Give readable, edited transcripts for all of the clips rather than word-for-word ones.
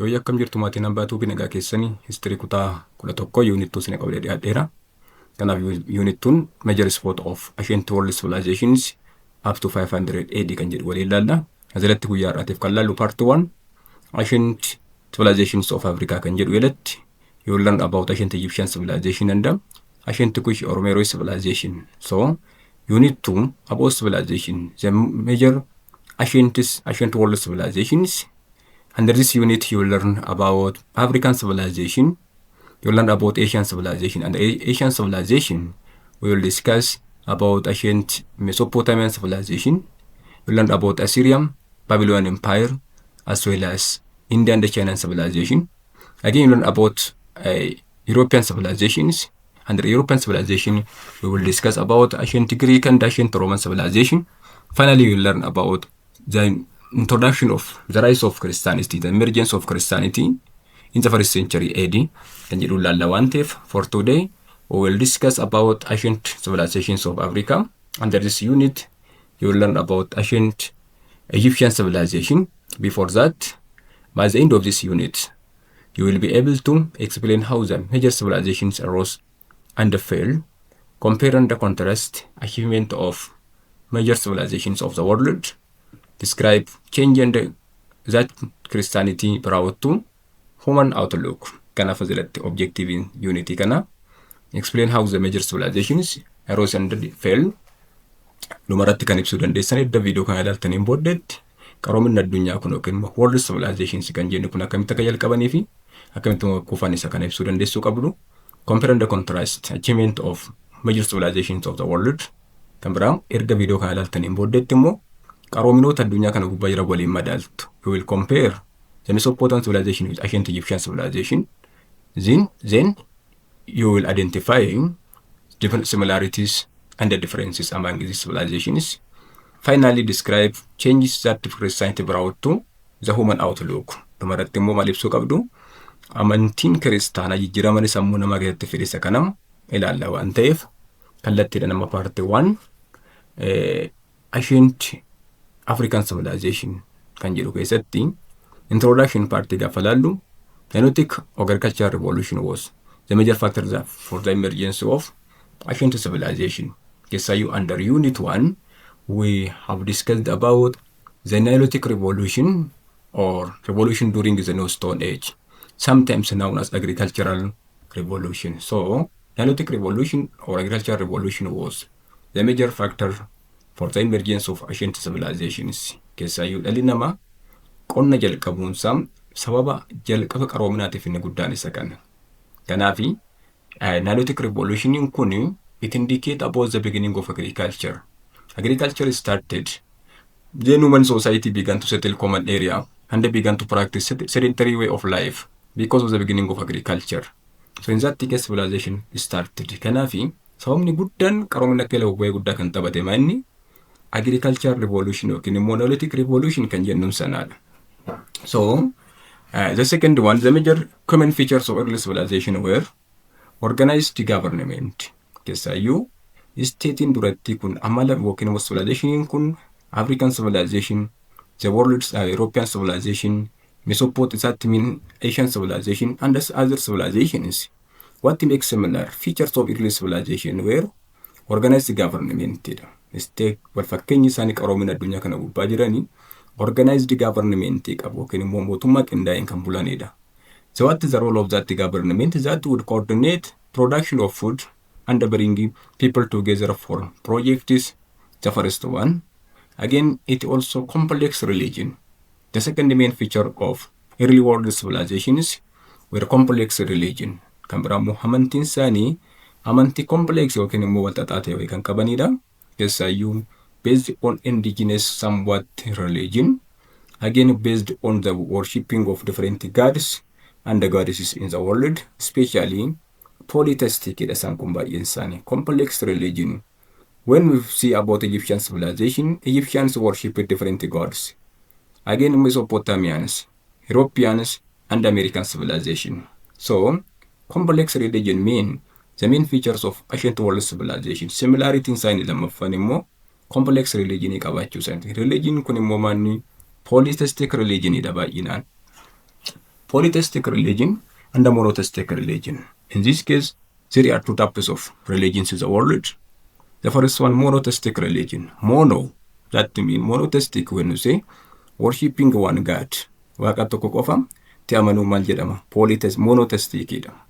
Yoo akkam jirtu maatiin hambaatuu fi nagaa keessanii history kutaa 11 unit 2 qabdee dhiyaadheera. Kanaaf unit 2 major spot of ancient world civilizations up to 500 AD kan jedhu waliin ilaalla. Asirratti guyyaa har'aatiif kan laallu part 1 ancient civilizations of Africa kan jedhu jalatti you will learn about ancient Egyptian civilization and ancient Kush or Meroe civilization. So unit 2 about civilization, the major ancient world civilizations. Under this unit, you will learn about African civilization, you will learn about Asian civilization. And Asian civilization, we will discuss about ancient Mesopotamian civilization, you will learn about Assyrian, Babylonian Empire, as well as Indian and China civilization. Again, you learn about European civilizations. Under European civilization, we will discuss about ancient Greek and ancient Roman civilization. Finally, you will learn about the introduction of the rise of Christianity, the emergence of Christianity in the 1st century AD. And for today, we will discuss about ancient civilizations of Africa. Under this unit, you will learn about ancient Egyptian civilization. Before that, by the end of this unit, you will be able to explain how the major civilizations arose and fell, compare and contrast achievement of major civilizations of the world, describe change and that Christianity brought to human outlook. Kana facility objective in unity kana. Explain how the major civilizations arose and fell. Numaratti kan ibsuu dandeessan edda video kana ilaaltaniin booddeetti qaroominni addunyaa kun yookiin world civilizations kan jennu kun akkamitti akka jalqabanii fi akkamitti kufan isa kana ibsuu dandeessuu qabdu. Compare and contrast achievement of major civilizations of the world. Kan biraa erga video kana ilaaltaniin booddeetti immoo qaroominoota addunyaa kana gubbaa jira waliin madaaltu. You will compare the Mesopotamian civilization with ancient Egyptian civilization. Then you will identify different similarities and the differences among these civilizations. Finally, describe changes that Christianity brought to the human outlook. Dhumarratti immoo maal ibsuu qabdu? Amantiin kiristaanaa jijjiiramani sammuu namaa keessatti fide isa kanam ilaalla waan ta'eef kallattiidha nama parte 1 ancient African civilization kan jedhu keessatti introduction part gaafa laallu Neolithic agricultural revolution was the major factor for the emergence of ancient civilization. You under unit 1 we have discussed about the Neolithic revolution or revolution during the New Stone Age, sometimes known as agricultural revolution. So Neolithic revolution or agricultural revolution was the major factor for the emergence of ancient civilizations. Keessayyuu dhalli namaa qonna jalqabuunsaa sababa jalqaba qaroominaatiif inni guddaan isa kana. Kanaafi Neolithic revolution kun it indicate about the beginning of agriculture. Agriculture started, then human society began to settle common area and they began to practice sedentary way of life because of the beginning of agriculture. So in that case civilization started. Kanaafi sababni guddaan qaroomina keela bu'ee guddaa kan taphatee maanni agriculture revolution or Neolithic revolution kan jennuun sanaadha. So the second one, the major common features of early civilization were organized government. Keessayyuu statein duratti kun amala yookiin civilization kun African civilization, the world European civilization, Mesopotamian, Asian civilization and other civilizations. What makes similar features of early civilization were organized government. State wal fakkeenyi isaanii qaroomina addunyaa kana gubbaa jiranii organized government qabu yookiin immoo mootummaa qindaa'een kan bulanidha. So what is the role of that government? That would coordinate production of food and bringing people together for projects. The first one. Again, it also complex religion. The second main feature of early world civilizations were complex religion. Kan biraa immoo amantiin isaanii amantii complex yookiin immoo walxaxaa ta'e kan qabanidha. Keessayyuu based on indigenous somewhat religion, again based on the worshipping of different gods and the goddesses in the world, especially polytheistic isaan kun baay'een isaanii complex religion. When we see about Egyptian civilization, Egyptians worship different gods. Again Mesopotamians, Europeans and American civilization. So complex religion mean the main features of ancient world civilization. Similarity inside lamaffan immoo complex religion qabaachuu isaaniiti. Religion kun immoo manni polytheistic religion dha baay'inaan. polytheistic religion and a monotheistic religion. In this case, there are two types of religions in the world. The first one, monotheistic religion. Mono, that means monotheistic when you say worshipping one God. Waaqa tokko qofa itti amanuu maal jedhama? Monotheistic jedhama.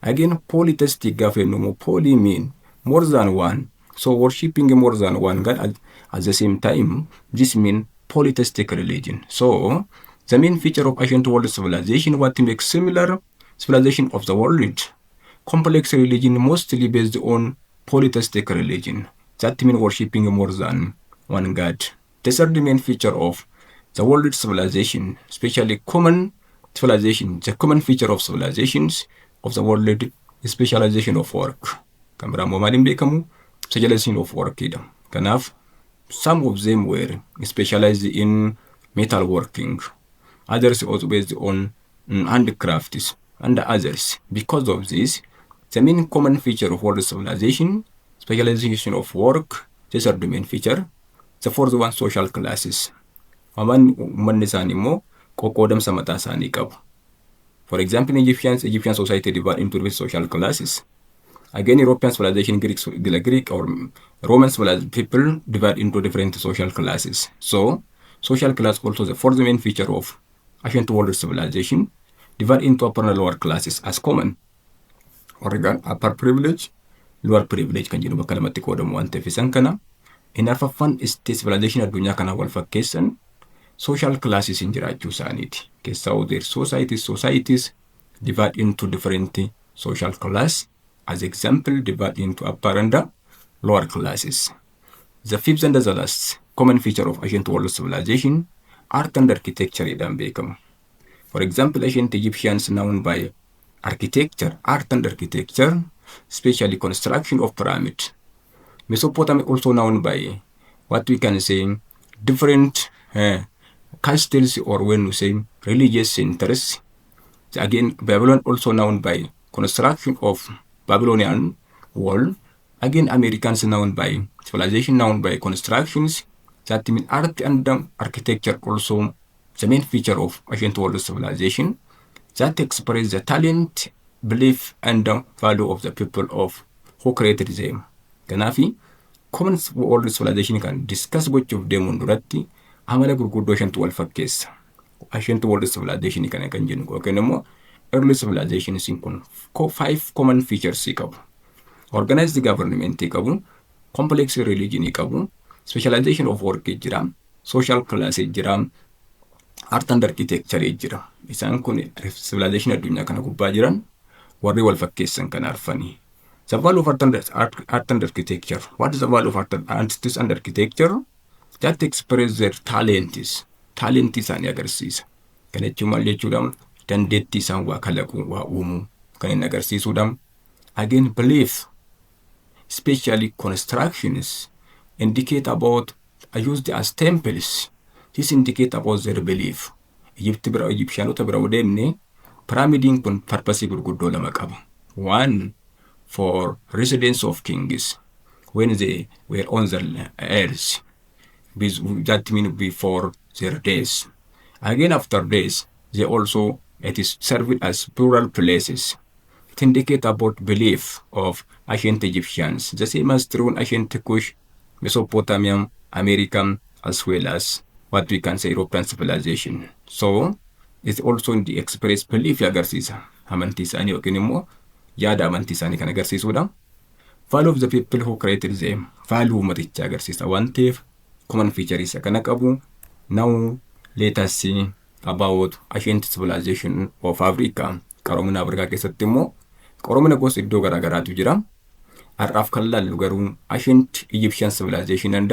Again, polytheistic gaafa jennu poly mean more than one. So worshipping more than one God at the same time, this means polytheistic religion. So the main feature of ancient world civilization, what makes similar civilization of the world, complex religion mostly based on polytheistic religion. That means worshipping more than one God. These are the main feature of the world civilization, especially common civilization. The common feature of civilizations of the world is specialization of work. Kamera maaliin beekamu specialization of work jedha. Kanaaf some of them were specialized in metal working. Others also based on handicrafts and others. Because of this, the main common feature of world civilization, specialization of work, these are the main feature. The fourth one, social classes. Uummanni isaanii immoo qoqqoodamsa mataa isaanii qabu. For example, Egyptian society divided into different social classes. Again, European civilization, Greek or Roman civilization people divide into different social classes. So, social class also the fourth main feature of ancient world civilization, divide into upper and lower classes as common. Oregon, upper privilege, lower privilege kan jedhu bakka lamatti qoodamu waan ta'eef isaan kana. In arfaffan state civilization addunyaa kana wal fakkeessan social classes in jiraachuu isaaniiti. Keessaa their societies divide into different social class. As example, divide into upper and lower classes. The fifth and the last common feature of ancient world civilization, art and architecture jedhamee beekamu. For example, ancient Egyptians known by architecture, art and architecture, especially construction of pyramid. Mesopotamia also known by what we can say different castles, or when we say religious centers. Again, Babylon also known by construction of Babylonian wall. Again, Americans known by civilization known by constructions. That means art and architecture also the main feature of ancient world civilization that express the talent, belief, and value of the people of who created them. Kanaafi common world civilization kan discuss gochuuf deemuun duratti amala gurguddoo shantu wal fakkeessa. Ancient world civilization kan jennu yookiin immoo early civilization sin kun 5 common features qabu. Organized government qabu, complex religion qabu, specialization of work jira, social class jira, art and architecture jira. Isaan kun civilization addunyaa kana gubbaa jiran warri wal fakkeessan kan arfanii. The value of art and architecture. What is the value of art and architecture? That express their talents. Talent isaanii agarsiisa. Kan jechuun maal jechuudha? Dandeettii isaan waa kalaquu, waa uumuu kan inni agarsiisudha. Again, belief, especially constructions, indicate about used as temples. This indicate about their belief. Egyptianota bira deemne pyramidiin kun purpose gurguddoo lama qaba. One, for residence of kings when they were on the earth. That means before their days. Again, after days, they also it is served as plural places. It indicates about belief of ancient Egyptians, the same as true in ancient Kush, Mesopotamian, American, as well as what we can say European civilization. So, it's also in the express belief agarsiisa. Amantii isaanii yookiin immoo yaada amantii isaanii kan agarsiisudha. Value of the people who created them. Value uummatichaa agarsiisa waan ta'eef common feature isa kana qabu. Now, let us see about ancient civilization of Africa. Qaroomina Afrikaa keessatti immoo qaroomina gosa iddoo garaagaraatu jira. Har'aaf kan laallu garuu ancient Egyptian civilization and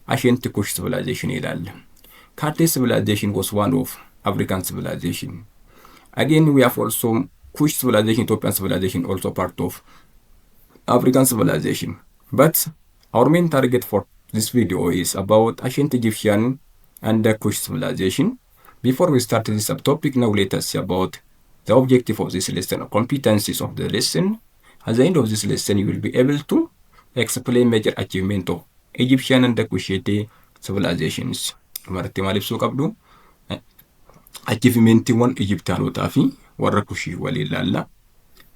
ancient Kush civilization ilaalla. Carthage civilization was one of African civilization. Again, we have also Kush civilization, Ethiopian civilization, also part of African civilization. But our main target for this video is about ancient Egyptian and the Kush civilization. Before we start this subtopic, now let us see about the objective of this lesson or competencies of the lesson. At the end of this lesson, you will be able to explain major achievement of Egyptian and the Kushite civilizations. Marti maalif suu qabdu achievementiiwwan Ijiptaanotaa fi warra Kushii waliin ilaalla.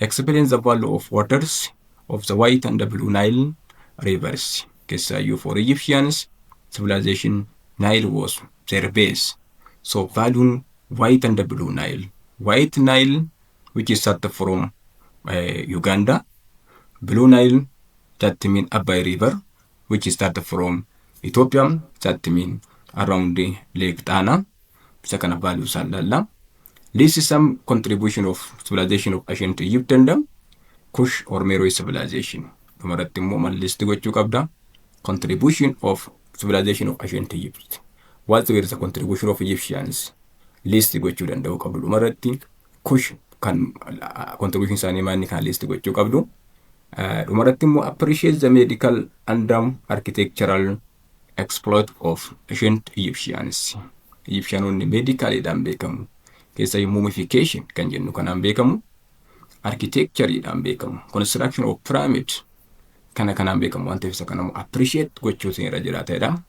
Experience the value of waters of the White and the Blue Nile rivers. Keessaayyuu for Egyptians, civilization Nile was their base. So valuing White and the Blue Nile. White Nile, which is started from Uganda. Blue Nile, that means Abai River, which is started from Ethiopia, that means around the Lake Tana. Isa kana value isaan ilaalla. This is some contribution of civilization of ancient Egypt and Kush or Meroe civilization. Dhumarratti immoo mallisti gochuu qabda. Contribution of civilization of ancient Egypt. What were the contribution of Egyptians? List gochuu danda'u qabdu. Dhumarratti Kush kan contribution isaanii maanni kan list gochuu qabdu. Dhumarratti immoo appreciate the medical and architectural exploit of ancient Egyptians. Egyptianonni medicalidhaan beekamu. Keessa mummification kan jennu kanaan beekamu. Architectureidhaan beekamu. Construction of pyramid kanaan beekamu waan ta'eef isa kana appreciate gochuutu irra jiraatedha.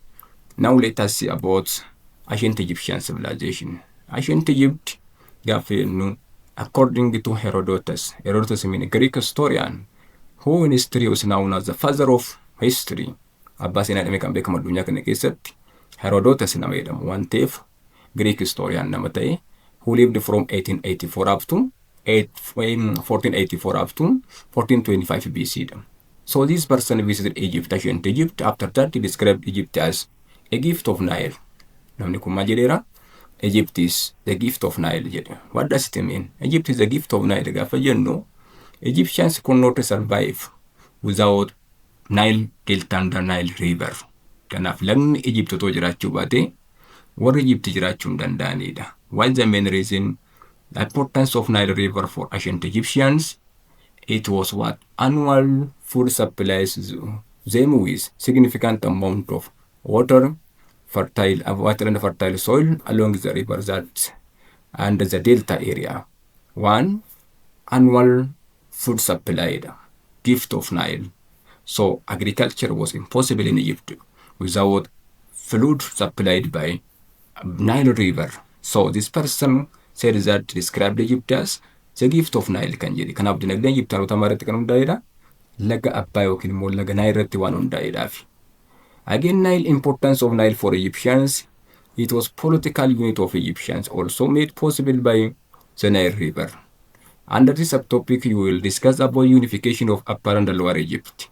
Now let us see about ancient Egyptian civilization. Ancient Egypt gaafa jennu according to Herodotus. Herodotus means Greek historian who in history was known as the father of history. Abbaa seenaa jedhamee kan beekamu addunyaa kana keessatti Herodotus nama jedhamu waan ta'eef Greek historian nama ta'e who lived from 1884 up to 1484 up to 1425 BC. So this person visited Egypt, ancient Egypt. After that, he described Egypt as a gift of Nile. Namni kun maal jedheera? Egypt is the gift of Nile jedhe. What does it mean? Egypt is the gift of Nile. Gaafa jennu Egyptians could not survive without Nile Delta and the Nile River. Kanaaf lagni Egypt otoo jiraachuu baate warri Egypt jiraachuu hin danda'anidha. What's the main reason? The importance of Nile River for ancient Egyptians. It was what? Annual food supplies them with significant amount of water, water and fertile soil along the river that and the delta area. One, annual food supply, gift of Nile. So agriculture was impossible in Egypt without food supplied by Nile River. So this person said that described Egypt as the gift of Nile kan jedhi. Kanaaf dinagdeen Egyptaanota maratti kan hundaa'edha. Laga Abbaa yookiin immoo laga Nile irratti waan hundaa'edhaaf. Again, Nile importance of Nile for Egyptians. It was political unit of Egyptians also made possible by the Nile River. Under this subtopic, you will discuss about unification of Upper and Lower Egypt.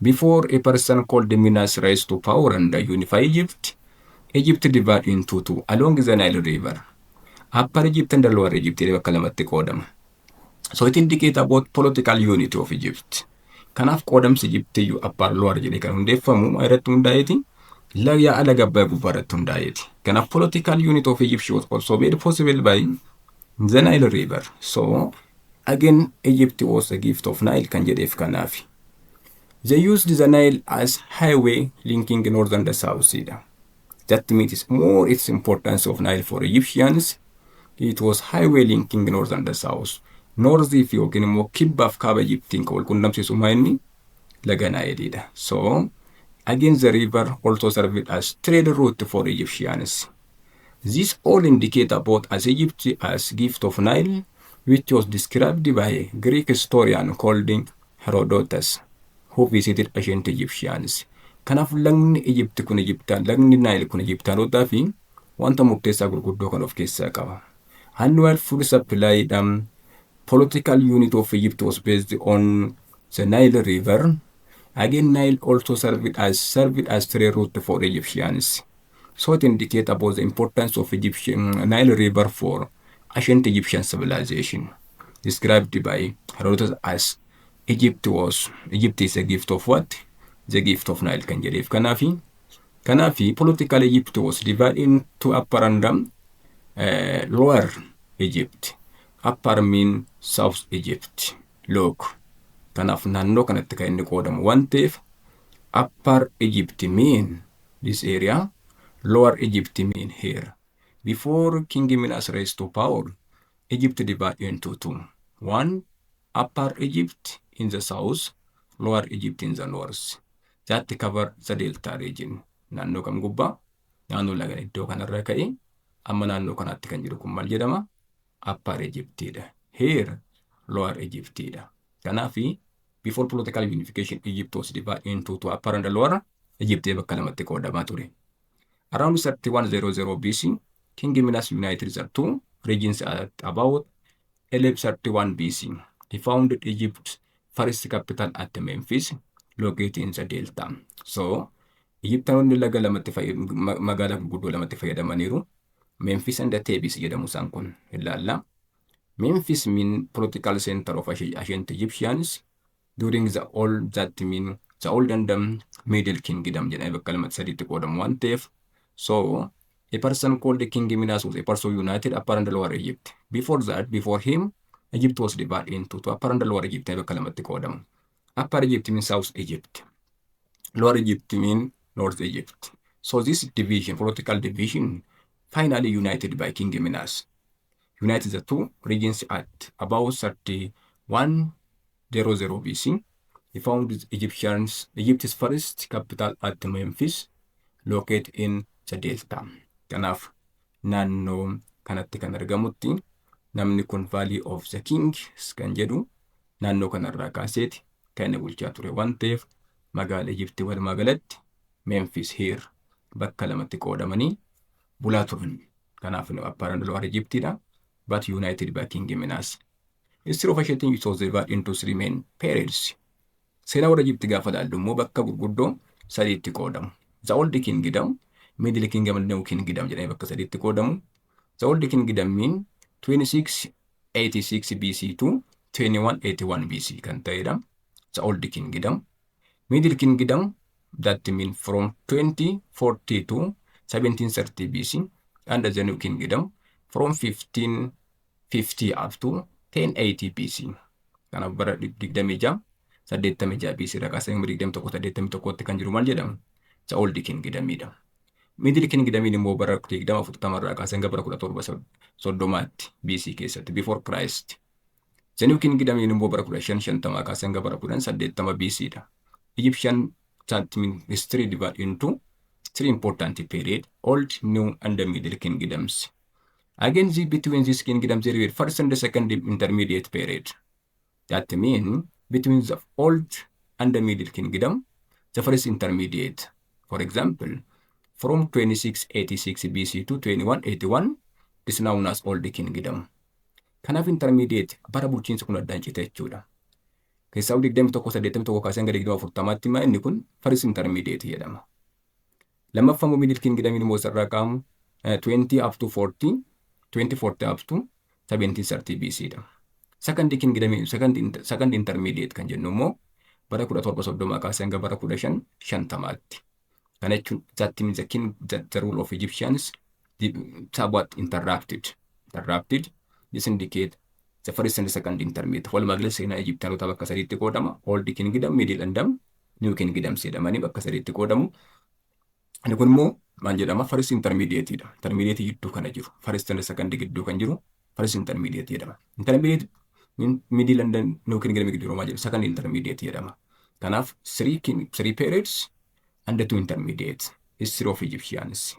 Before a person called Minas rise to power and unify Egypt, Egypt divided into two along the Nile River. Upper Egypt and Lower Egypt bakka lamatti qoodama. So it indicates about political unity of Egypt. Kanaaf qoodamsi Egypt iyyuu Upper Lower jedhee kan hundeeffamu irratti hundaa'eeti. Laga alaga Abbaa gubbaa irratti hundaa'eeti. Kanaaf political unity of Egypt was also made possible by the Nile River. So again, Egypt was a gift of Nile kan jedheef kanaafi. They used the Nile as highway linking north and the south. That means more its importance of Nile for Egyptians. It was highway linking north and the south. North if yookiin immoo kibbaaf kaaba Egyptiin kan wal quunnamsiisu inni laga Nileidha. So again the river also served as trade route for Egyptians. This all indicate about as Egypt as gift of Nile, which was described by a Greek historian called Herodotus, who visited ancient Egyptians. Kanaaf lagni Egypt kun Egyptaan, lagni Nile kun Egyptaanotaa fi wanta murteessaa gurguddoo kan of keessaa qaba. Annual food supply political unit of Egypt was based on the Nile River. Again, Nile also served as trade route for Egyptians. So it indicates about the importance of Egyptian Nile River for ancient Egyptian civilization, described by Herodotus as Egypt is a gift of what? The gift of Nile kan jedheef kanaafi political Egypt was divided into Upper and Lower Egypt. Upper mean South Egypt. Look, kanaaf naannoo kanatti kan inni qoodamu waan ta'eef Upper Egypt mean this area, Lower Egypt mean here. Before King Minas rise to power, Egypt divided into two. One, Upper Egypt in the south, Lower Egypt in the north. That cover the Delta region. Naannoo kam gubbaa? Naannoo laga iddoo kanarra ka'e amma naannoo kanaatti kan jiru kun maal jedhama? Upper Egyptidha. Here Lower Egyptidha. Kanaafi before political unification, Egypt was divided into two Upper and Lower Egypt bakka lamatti qoodamaa ture. Around 3100 BC, King Minas united the two regions at about 1131 BC. He founded Egypt's first capital at Memphis, located in the Delta. So, Egyptanoonni laga lamatti magaalaa gurguddoo lamatti fayyadamaniiru. Memphis and Thebes jedhamu isaan kun ilaalla. Memphis mean political center of ancient Egyptians during the old and middle kingdom jedhamee bakka lamatti sadiitti qoodamu waan ta'eef. So, a person called the King Minas was a person united Upper and Lower Egypt. Before him, Egypt was divided into two Upper and Lower Egypt bakka lamatti qoodamu. Upper Egypt means South Egypt. Lower Egypt means North Egypt. So this division, political division, finally united by King Minas. United the two regions at about 3100 BC. He founded Egypt's first capital at Memphis, located in the Delta. Kanaaf naannoo kanatti kan argamutti namni kun Valley of the Kings kan jedhu naannoo kanarraa kaaseeti kan inni bulchaa ture waan ta'eef magaala Egyptii walumaa galatti Memphis here bakka lamatti qoodamanii bulaa turan. Kanaaf Upper and Lower Egyptidha, but united by King Minas. History of ancient Egypt was divided into three main periods. Seenaa warra Egypt gaafa ilaallu immoo bakka gurguddoo sadiitti qoodamu. The Old Kingdom, Middle Kingdom and New Kingdom jedhamee bakka sadiitti qoodamu. The Old Kingdom mean 2686 BC to 2181 BC kan ta'edha. The Old Kingdom. Middle Kingdom, that mean from 2040 to 1730 BC. And the New Kingdom from 1550 up to 1080 BC. Kanaaf bara 26 86 BC irraa kaasee 21 kan jiru maal jedhama? The Old Kingdomidha. Middle Kingdom immoo bara 2040 irraa kaasee bara 1730 BC keessatti before Christ. The New Kingdom immoo bara 1550 kaasee bara 1080 BC dha. Egyptian history divided into three important periods: Old, New, and the Middle Kingdoms. Again, between these kingdoms, there were first and the second intermediate period. That means between the Old and the Middle Kingdom, the first intermediate. For example, from 2686 BC to 2181, is known as Old Kingdom. Kanaaf intermediate bara bulchiinsa kun addaan cite jechuudha. Keessaa 21 kaasee hanga 40tti inni kun first intermediate jedhama. Lammaffaan Middle Kingdom immoo sarara qaamu 20 up to 40, 2040 up to 1730 BC dha. Second Kingdom, second intermediate kan jennu immoo bara 1730 kaasee hanga bara 1550tti. Kana jechuun that means the rule of Egyptians somewhat interrupted. This indicate the first and second intermediate. Walumaa galatti seenaa Egyptianota bakka sadiitti qoodama. Old Kingdom, Middle and New Kingdom jedhamanii bakka sadiitti qoodamu. Inni kun immoo maal jedhama? First intermediate dha. Intermediate gidduu kana jiru. First and second gidduu kan jiru first intermediate jedhama. Intermediate Middle and New Kingdom gidduu maal jedhama? Second intermediate jedhama. Kanaaf three periods and the two intermediates. History of Egyptians.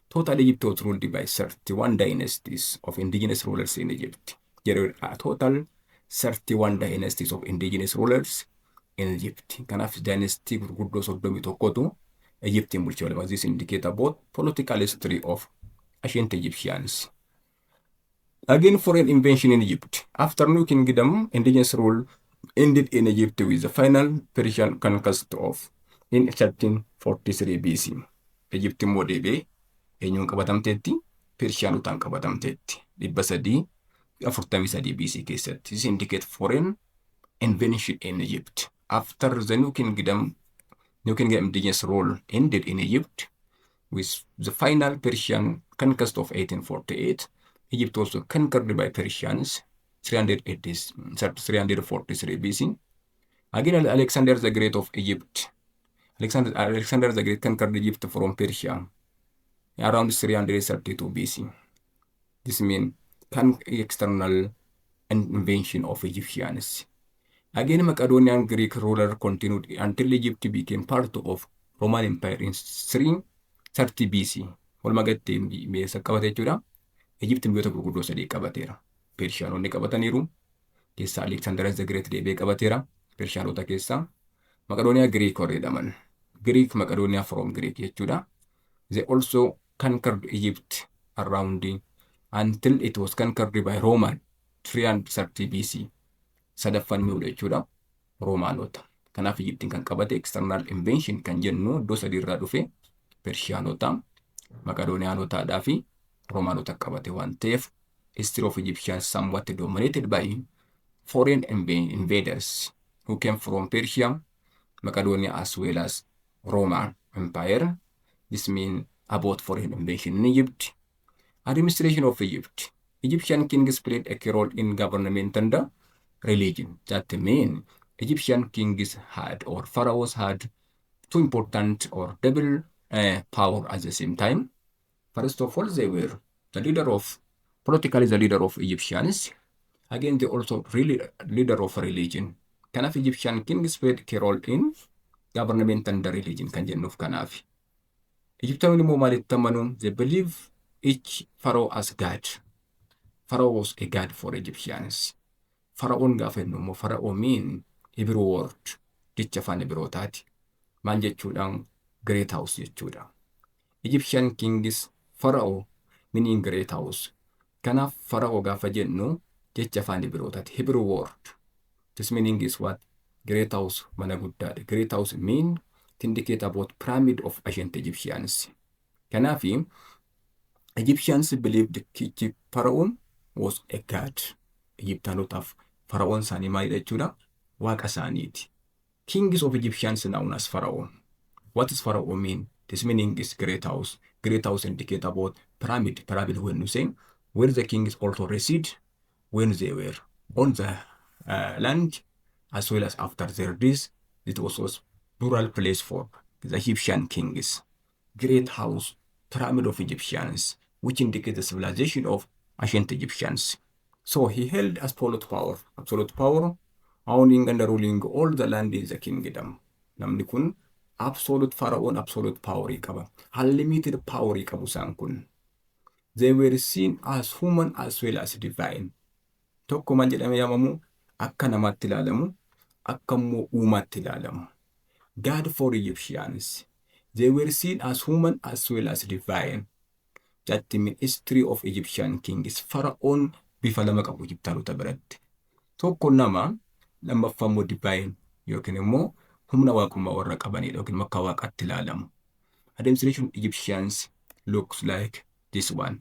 Total Egypt was ruled by 31 dynasties of indigenous rulers in Egypt. There were a total 31 dynasties of indigenous rulers in Egypt. Kanaaf dynasty gurguddoo 31tu Egyptian bulchaa walaba. This indicate about political history of ancient Egyptians. Again, foreign invention in Egypt. After New Kingdom, indigenous rule ended in Egypt with the final Persian conquest of in 1343 BC. Egypt immoo deebi'ee eenyuun qabatamteetti? Pershiyaanotaan qabatamteetti. 343 BC keessatti. This indicate foreign invention in Egypt. After the New Kingdom indigenous rule ended in Egypt with the final Persian conquest of 1848, Egypt was conquered by Persians 343 BC. Again, Alexander the Great of Egypt. Alexander the Great conquered Egypt from Persia around 332 BC. This means external invention of Egyptians. Again, Macedonian Greek ruler continued until Egypt became part of Roman Empire in 330 BC. Walumaa galatti meeshaa qabate jechuudha. Egyptiin biyyoota gurguddoo sadii qabateera. Pershiyaanonni qabataniiru. Keessaa Alexander the Great deebi'ee qabateera. Pershiyaanota keessaa. Maqadooniyaa Greek warri jedhaman. Greek Maqadooniyaa from Greek jechuudha. They also conquered Egypt around until it was conquered by Roman 330 BC. Sadaffan mi'uudha jechuudha. Roomaanota. Kanaaf Egyptiin kan qabate external invasion kan jennu iddoo sadiirraa dhufe Pershiyaanota, Maqadooniyaanotaadhaa fi Roomaanota qabate waan ta'eef history of Egyptians somewhat dominated by foreign invaders who came from Persia, Macedonia as well as Roman Empire. This means about foreign invasion in Egypt. Administration of Egypt. Egyptian kings played a key role in government and religion. That means Egyptian kings had or pharaohs had two important or double power at the same time. First of all, they were the leader of, politically the leader of Egyptians. Again, they also really leader of religion. Kanaaf Egyptian kings played a role in government and religion kan jennuuf kanaaf. Egyptian immoo maalitti amanu? They believe each pharaoh as God. Pharaoh was a god for Egyptians. Pharaohn gaafa jennu immoo pharaoh mean Hebrew word jecha afaan Ibrootaati. Maal jechuudhaan great house jechuudha. Egyptian kings pharaoh meaning great house. Kanaaf pharaoh gaafa jennu jecha afaan Ibrootaati. Hebrew word. This meaning is what? Great house mana guddaadha. Great house mean to indicate about pyramid of ancient Egyptians. Kanaaf Egyptians believed Pharaoh was a god. Egyptaanotaaf Pharaohn isaanii maalidha jechuudha? Waaqa isaaniiti. Kings of Egyptians known as Pharaoh. What does Pharaoh mean? This meaning is great house. Great house indicate about pyramid. Pyramid when you say where the kings also reside when they were on the land as well as after their death. It was plural place for the Egyptian kings. Great house, pyramid of Egyptians, which indicate the civilization of ancient Egyptians. So he held absolute power, owning and ruling all the land in the kingdom. Namni kun absolute pharaoh, absolute power qaba. Unlimited power qabu isaan kun. They were seen as human as well as divine. Tokko maal jedhame yaamamu? Akka namaatti ilaalamu, akka immoo uumaatti ilaalamu. God for Egyptians. They were seen as human as well as divine. That the history of Egyptian kings. Pharaoh bifa lama qabu Egyptaanota biratti. Tokko nama lammaffaa immoo divine yookiin immoo humna waaqummaa warra qabanidha yookiin akka waaqaatti ilaalamu. Administration Egyptians looks like this one.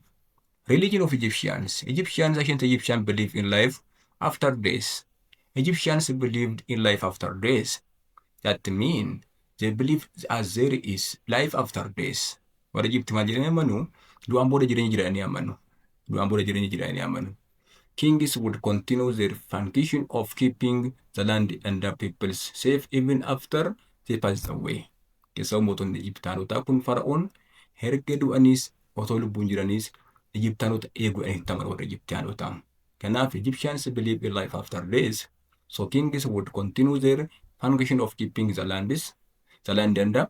Religion of Egyptians. Ancient Egyptians believe in life after death. Egyptians believed in life after death. That means they believe as there is life after death. Warra Egypt maal jedhanii amanu? Du'aan booda jireenya jiraanii amanu. Du'aan booda jireenya jiraanii amanu. Kings would continue their function of keeping the land and the people safe even after they passed away. Keessaa mootonni Egyptaanotaa kun Pharaoh erga du'aniis otoo lubbuun jiraniis Egyptaanota eeguu itti amanu warra Egyptaanotaa. Kanaaf Egyptians believe in life after death. So kings would continue their function of keeping the land and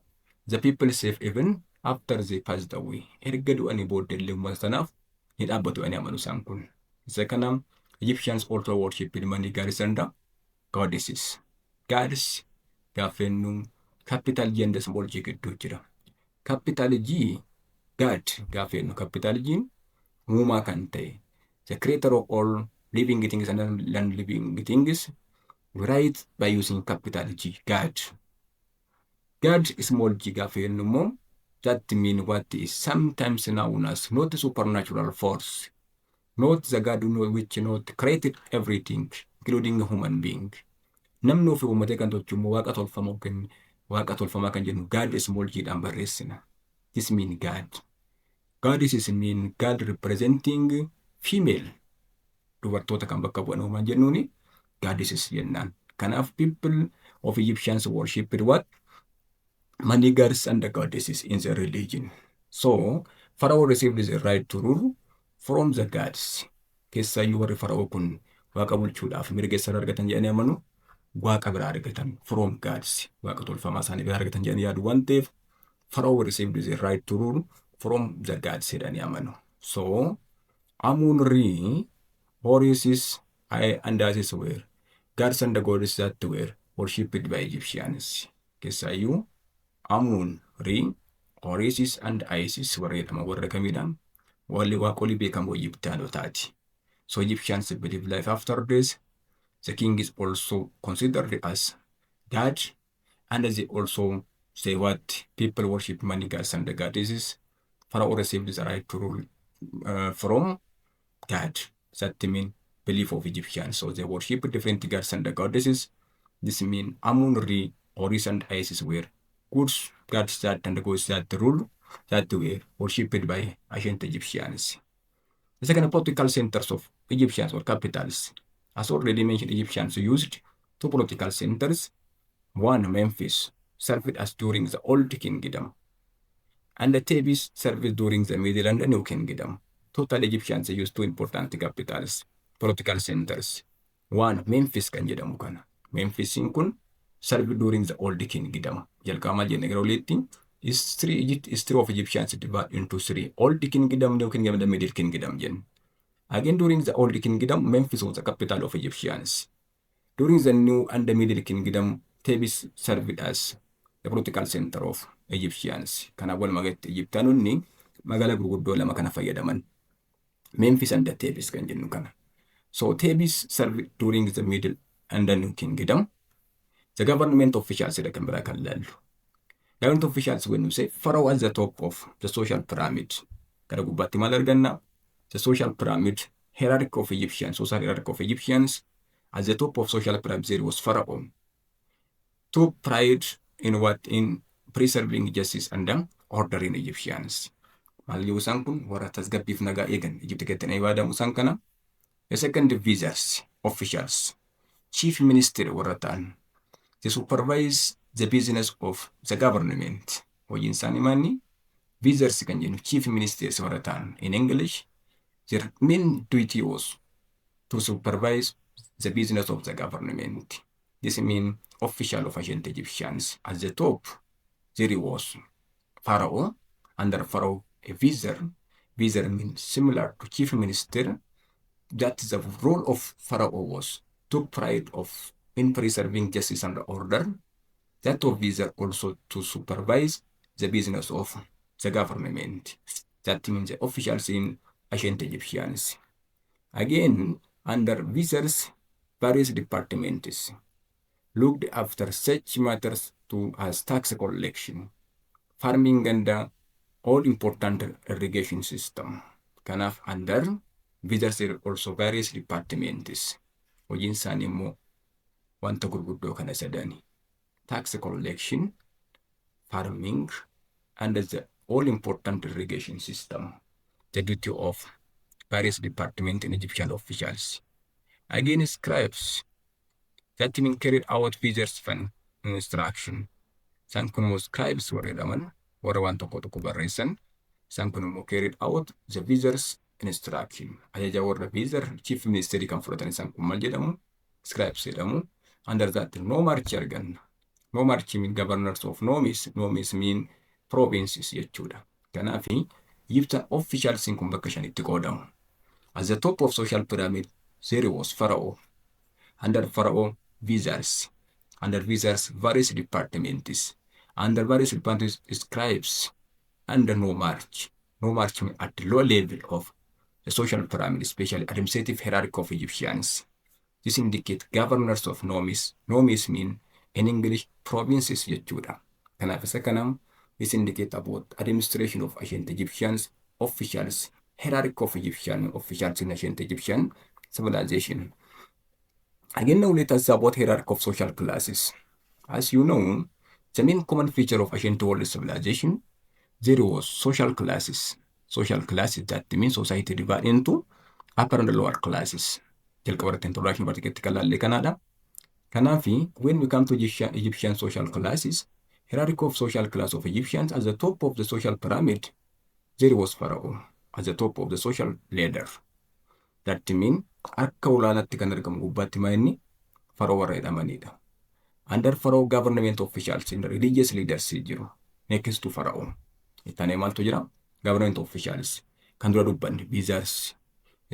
the people safe even after they passed away. Erga du'anii booddeellee uummata sanaaf ni dhaabbatu ani amanu isaan kun. Second, Egyptians also worshipped many gods and goddesses. Gods gaafennu capital G and small g gidduu jira. Capital G, God gaafennu capital G uumaa kan ta'e. The creator of all living things and non-living things. We write by using capital G, God. God small g gaafennu immoo that mean what is sometimes known as not a supernatural force. Not the God which not created everything, including a human being. Namni ofii uummatee kan tolchu immoo waaqa tolfamaa kan jennu God small gdhaan barreessina. This mean God. Goddesses mean God representing female. Dubartoota kan bakka bu'an uumaan jennuuni goddesses jennaan. Kanaaf people of Egyptians worshipped what? Many gods and the goddesses in their religion. So, Pharaoh received the right to rule from the gods. Keessaayyuu warri Pharaoh kun waaqa bulchuudhaaf mirga isa argatan jedhanii amanu waaqa biraa argatan from gods. Waaqa tolfamaa isaanii biraa argatan jedhanii yaadu waan ta'eef Pharaoh received the right to rule from the gods jedhanii amanu. So, Amun-Ra, Horus, and Isis were gods and the goddesses that were worshipped by Egyptians. Keessayyuu Amun-Ra, Horus, and Isis warra kamidhaan waaqolii beekamoo Egyptaanotaati. So Egyptians believe life after death. The king is also considered as God, and they also say what people worship many gods and the goddesses. Pharaoh received the right to rule from God. That means belief of Egyptians. So they worship different gods and the goddesses. This means Amun-Ra, Horus, and Isis were good gods that and gods that rule that were worshipped by ancient Egyptians. The second political centers of Egyptians or capitals. As already mentioned, Egyptians used two political centers. One, Memphis, served as during the Old Kingdom, and the Thebes served during the Middle and the New Kingdom. Total Egyptians used two important capitals, political centers. One, Memphis kan jedhamu kana. Memphisin kun served during the Old Kingdom. Jalqaba jenne gara oliitti history of Egyptians divided into three: Old Kingdom, New Kingdom, and the Middle Kingdom. Again, during the Old Kingdom, Memphis was the capital of Egyptians. During the New and the Middle Kingdom, Thebes served as the political center of Egyptians. Kana walumagatti Egyptaanonni magaalaa gurguddoo lama kana fayyadaman. Memphis and the Thebes kan jennu kana. So Thebes served during the Middle and the New Kingdom. The government officials kan biraa kan laallu. Government officials when you say Pharaoh at the top of the social pyramid. Kana gubbaatti maal arganna? The social pyramid hierarchy of Egyptians, social hierarchy of Egyptians. At the top of social pyramid there was Pharaoh. Took pride in what? In preserving justice and order in Egyptians. Maal isaan kun warra tasgabbiif nagaa eegan Egypt keessatti ibaadamu isaan kana. The second, visitors, officials, chief minister warra ta'an. They supervise the business of the government. Hojiin isaanii maanni? Visitors kan jennu chief ministers warra ta'an. In English, their main duty was to supervise the business of the government. This means official of ancient Egyptians. At the top, there was Pharaoh. Under Pharaoh, a vizier. Vizier means similar to chief minister. That the role of Pharaoh was took pride of in preserving justice and order. That of vizier also to supervise the business of the government. That means the officials in ancient Egyptians. Again, under viziers, various departments looked after such matters as tax collection, farming, and all important irrigation system. Kanaaf under viziers there are also various departments. Hojiin isaanii immoo wanta gurguddoo kana sadani. Tax collection, farming, and the all important irrigation system. The duty of various departments and Egyptian officials. Again, scribes that mean carried out viziers' fund instruction. Isaan kun immoo scribes warra jedhaman warra waan tokko tokko barreessan. Isaan kun immoo carried out the viziers' instruction. Ajaja warra vizier chief ministeri kan fudhatan isaan kun maal jedhamu? Scribes jedhamu. Under that, nomarchi arganna. Nomarchi mean governors of nomes. Nomes mean provinces jechuudha. Kanaafi Egyptian officials kun bakka shanitti qoodamu. At the top of social pyramid, there was Pharaoh. Under Pharaoh, viziers. Under viziers, various departments. Under various departments, scribes. Under nomarch. Nomarch mean at the low level of the social pyramid, especially administrative hierarchy of Egyptians. This indicates governors of nomes. Nomes mean in English provinces jechuudha. Kanaaf isa kanam this indicates about administration of ancient Egyptians, officials, hierarchy of Egyptian officials in ancient Egyptian civilization. Again, now let us see about hierarchy of social classes. As you know, the main common feature of ancient world civilization, there was social classes. Social classes that means society divided into upper and lower classes. Jalqaba introduction bartikatti kalaalle kanaadha. Kanaafi when we come to Egyptian social classes, hierarchy of social class of Egyptians, at the top of the social pyramid, there was Pharaoh, at the top of the social ladder. That means akka olaanaatti kan argamu gubbaatti maa'inni Pharaoh warra jedhamanidha. Under Pharaoh, government officials and religious leaders jiru. Next to Pharaoh. Ittaanee maaltu jira? Government officials. Kan dura dubbanne viziers.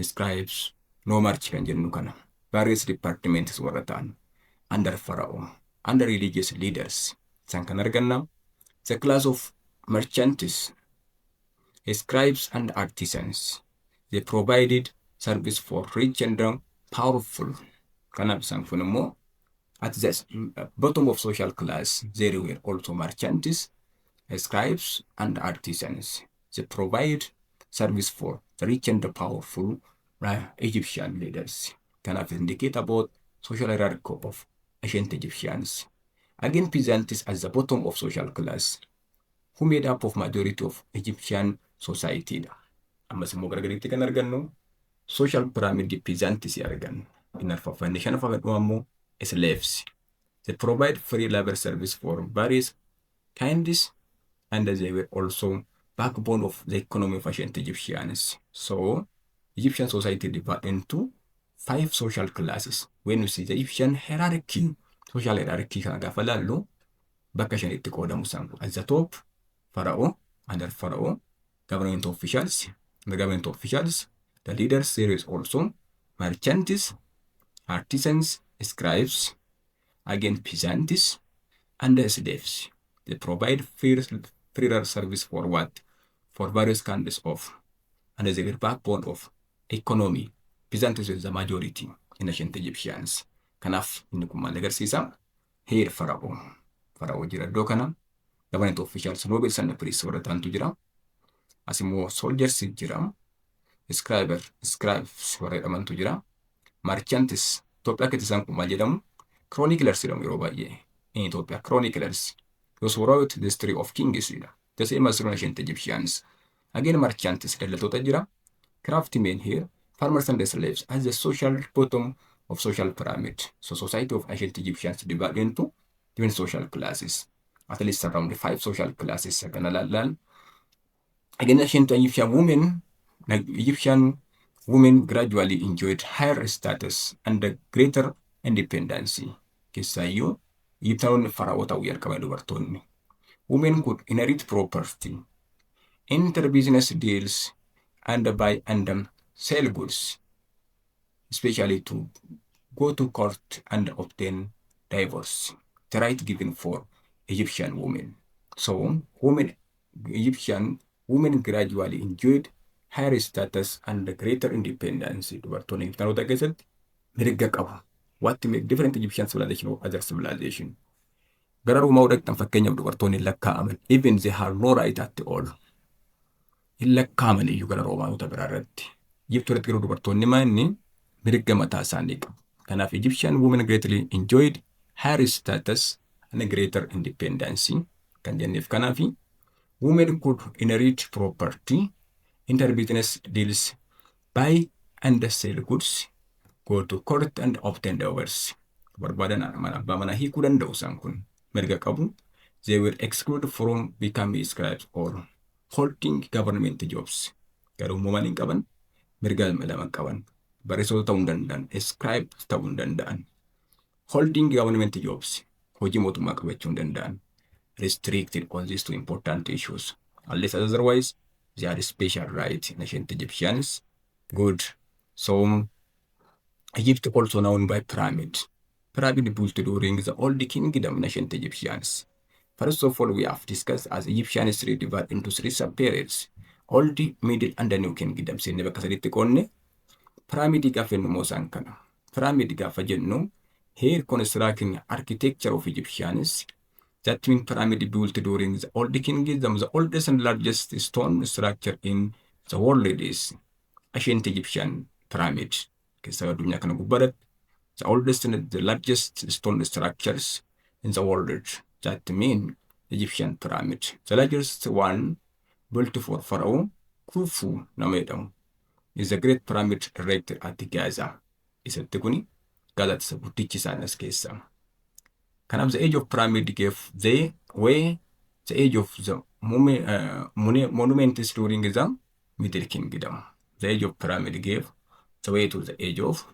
scribes, nomarch kan jennu kana. Various departments warra ta'an under Pharaoh, under religious leaders. Isaan kan arganna. The class of merchants, scribes and artisans. They provided service for rich and powerful. Kanaaf isaan kun immoo at the bottom of social class, there were also merchants, scribes, and artisans. They provide service for the rich and the powerful Egyptian leaders. Kanaaf indicate about social hierarchy of ancient Egyptians. Again, peasants at the bottom of social class, who made up of majority of Egyptian society. Ammas immoo gargaritti kan argannu social pyramid peasants arganna. Foundation of ammoo slaves. They provide free labor service for various kinds, and they were also backbone of the economy of ancient Egyptians. So, Egyptian society divided into 5 social classes. When you see the Egyptian hierarchy, social hierarchy kana gaafa laallu bakka shanitti qoodamu isaan. At the top, Pharaoh, under Pharaoh, government officials, the government officials, the leaders, there is also merchants, artisans, scribes, again peasants, and the slaves. They provide free service for what? For various kinds of, and as a backbone of economy. Peasants is the majority in ancient Egyptians. Kanaaf inni kun maal agarsiisa? Heer Pharaoh. Pharaoh jira iddoo kana. Government officials, nobles and priests warra ta'antu jira. As immoo soldiers jira. Scribes warra jedhamantu jira. Merchants, Itoophiyaa keessatti isaan kun maal jedhamu? Chroniclers jedhamu yeroo baay'ee. In Ethiopia, chroniclers. Those who wrote the history of kings. The same as ancient Egyptians. Again, merchants, daldaltoota jira. Craftsmen here, farmers and the slaves as the social bottom of social pyramid. So society of ancient Egyptians divided into different social classes. At least around 5 social classes. Again, ancient Egyptian women, Egyptian women gradually enjoyed higher status and greater independence. Keessaayyuu Egyptonni Pharaoh ta'uu jalqaban dubartoonni. Women could inherit property, enter business deals, and buy and sell goods, especially to go to court and obtain divorce, the right given for Egyptian women. So, Egyptian women gradually enjoyed higher status and greater independence. Dubartoonni Egyptanoota keessatti mirga qabu. What to make different Egyptian civilization of other civilization. Gara Roomaa dhaqxan fakkeenyaaf dubartoonni lakkaa'aman. Even they have no right at all. Hin lakkaa'aman iyyuu gara Roomaanota biraa irratti. Egyptootti garuu dubartoonni maanni mirga mataa isaanii qabu. Kanaaf Egyptian women greatly enjoyed higher status and greater independence. Kan jenneef kanaafi women could inherit property, enter business deals, buy and sell goods, go to court and obtain divorce. Barbaadan abbaa manaa hiikuu danda'u isaan kun mirga qabu. They were excluded from becoming scribes or holding government jobs. Garuu uumamaan hin qaban, mirga lama qaban. Barreessitoota ta'uu hin danda'an, scribe ta'uu hin danda'an. Holding government jobs, hojii mootummaa qabachuu hin danda'an. Restricted on these 2 important issues. Unless otherwise, they had a special right in ancient Egyptians. Good. So, Egypt also known by pyramid. Pyramid built during the Old Kingdom in ancient Egyptians. First of all, we have discussed as Egyptian history divided into 3 sub-periods. Old, Middle, and the New Kingdom. Sinne bakka sadiitti qoonne. Pyramid gaafa jennu moosaan kana. Pyramid gaafa jennu here constructing architecture of Egyptians. That means pyramid built during the Old Kingdom, the oldest and largest stone structure in the world is ancient Egyptian pyramid. Keessa addunyaa kana gubbaratti the oldest and the largest stone structures in the world. That means Egyptian pyramid. The largest one built for Pharaoh Khufu nama jedhamu is the great pyramid erected at Gaza. Isatti kuni Gaza isa guddichi isaan as keessa. Kanaaf the age of pyramid gave the way the age of the monuments during the Middle Kingdom. The age of pyramid gave the way to the age of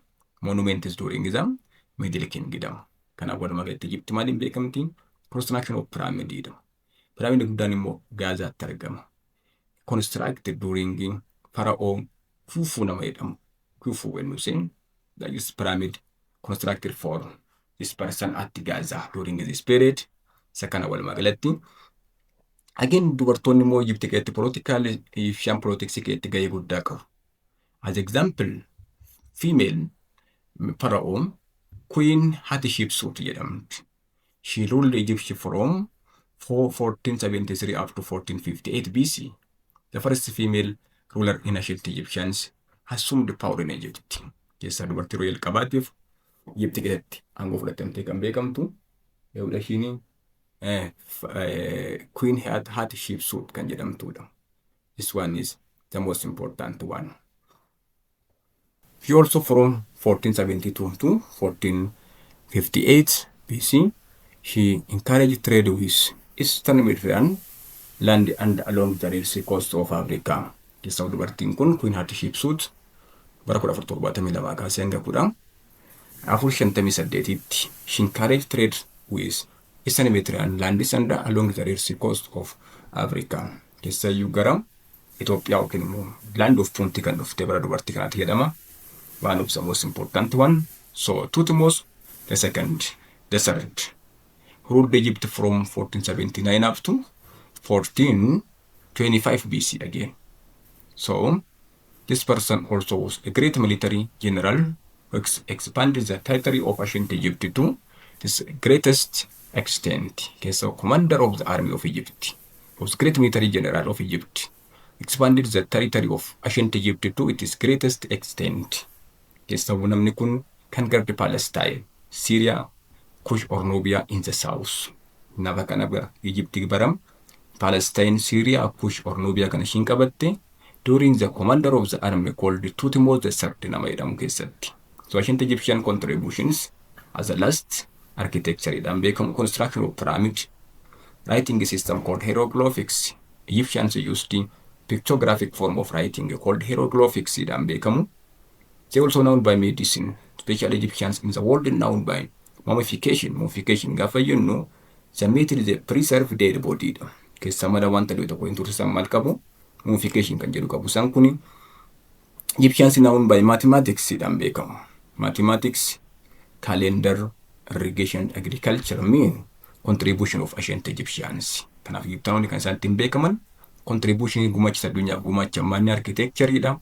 monuments during the Middle Kingdom. Kanaaf walumaa galatti Egypt maaliin beekamti? Construction of pyramid jedhama. Pyramid guddaan immoo Gazaatti argama. Constructed during Pharaoh Khufu nama jedhamu. Khufu when we say that this pyramid constructed for this person at Gaza during this period. Sakana wal magalatti. Again, dubartoonni immoo Egypt keessatti political fi politics keessatti gahee guddaa qabu. As example, female Pharaoh Queen Hatshepsut jedhamti. She ruled Egypt from 1473 up to 1458 BC. The first female ruler in ancient Egyptians assumed power in Egypt. Keessaa dubartii royal qabaatiif Egypt keessatti aangoo fudhatamtee kan beekamtu yoo ishiin Queen Hatshepsut kan jedhamtudha. This one is the most important one. She also from 1472 to 1458 BC, she encouraged trade with Eastern Mediterranean land and along the Red Sea coast of Africa. Keessaa dubartiin kun Queen Hatshepsut bara 1472 kaasee hanga 1458tti she encouraged trade with Eastern Mediterranean lands and along the Red Sea coast of Africa. Keessaayyuu gara Itoophiyaa yookiin immoo land of plenty kan dhufte bara dubartii kanaatti jedhama. One of the most important one. So Thutmose the second, the third, ruled Egypt from 1479 up to 1425 BC again. So this person also was a great military general who expanded the territory of ancient Egypt to this greatest extent. Okay, so commander of the army of Egypt was great military general of Egypt, expanded the territory of ancient Egypt to its greatest extent. Keessaa namni kun kan garbi Palestine, Syria, Kush or Nubia in the south. Nama kana bara Egypt baram Palestine, Syria, Kush or Nubia kana ishiin qabatte during the commander of the army called Thutmose the third nama jedhamu keessatti. So ancient Egyptian contributions as a last architecture idhaan beekamu construction of pyramid, writing system called hieroglyphics. Egyptians used pictographic form of writing called hieroglyphics idhaan beekamu. They also known by medicine, especially Egyptians in the world known by mummification. Mummification gaafa jennu the meat is a preserved dead body. Keessaa mala wanta dhufe tokko hin tursiisan maal qabu mummification kan jedhu qabu. Isaan kuni Egyptians known by mathematics idhaan beekamu. Mathematics, calendar, irrigation, agriculture mean contribution of ancient Egyptians. Kanaaf Egyptanoonni kan isaan ittiin beekaman contribution gumaachisa addunyaaf gumaacha manni architecture idha.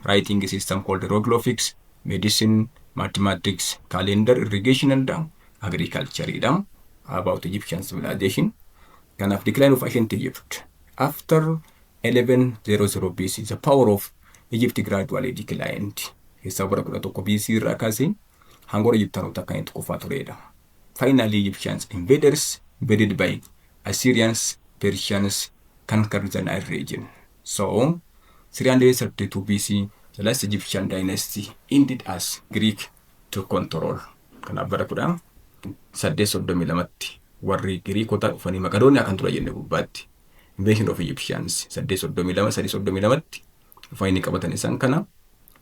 Writing system called hieroglyphics, medicine, mathematics, calendar, irrigation, and agriculture. About Egyptian civilization. Kind of decline of ancient Egypt. After 1100 BC, the power of Egypt gradually declined. Keessaa bara 11 BC irraa kaasee hangora Egyptanoota kan itti kufaa turedha. Finally, Egyptians invaded by Assyrians, Persians, conquered the Nile region. So 332 BC, the last Egyptian dynasty ended as Greek to control. Kanaaf bara 832tti warri Giriikota dhufanii Maqadooniyaa kan ture jenne gubbaatti. Invasion of Egyptians 832tti dhufanii qabatan isaan kana.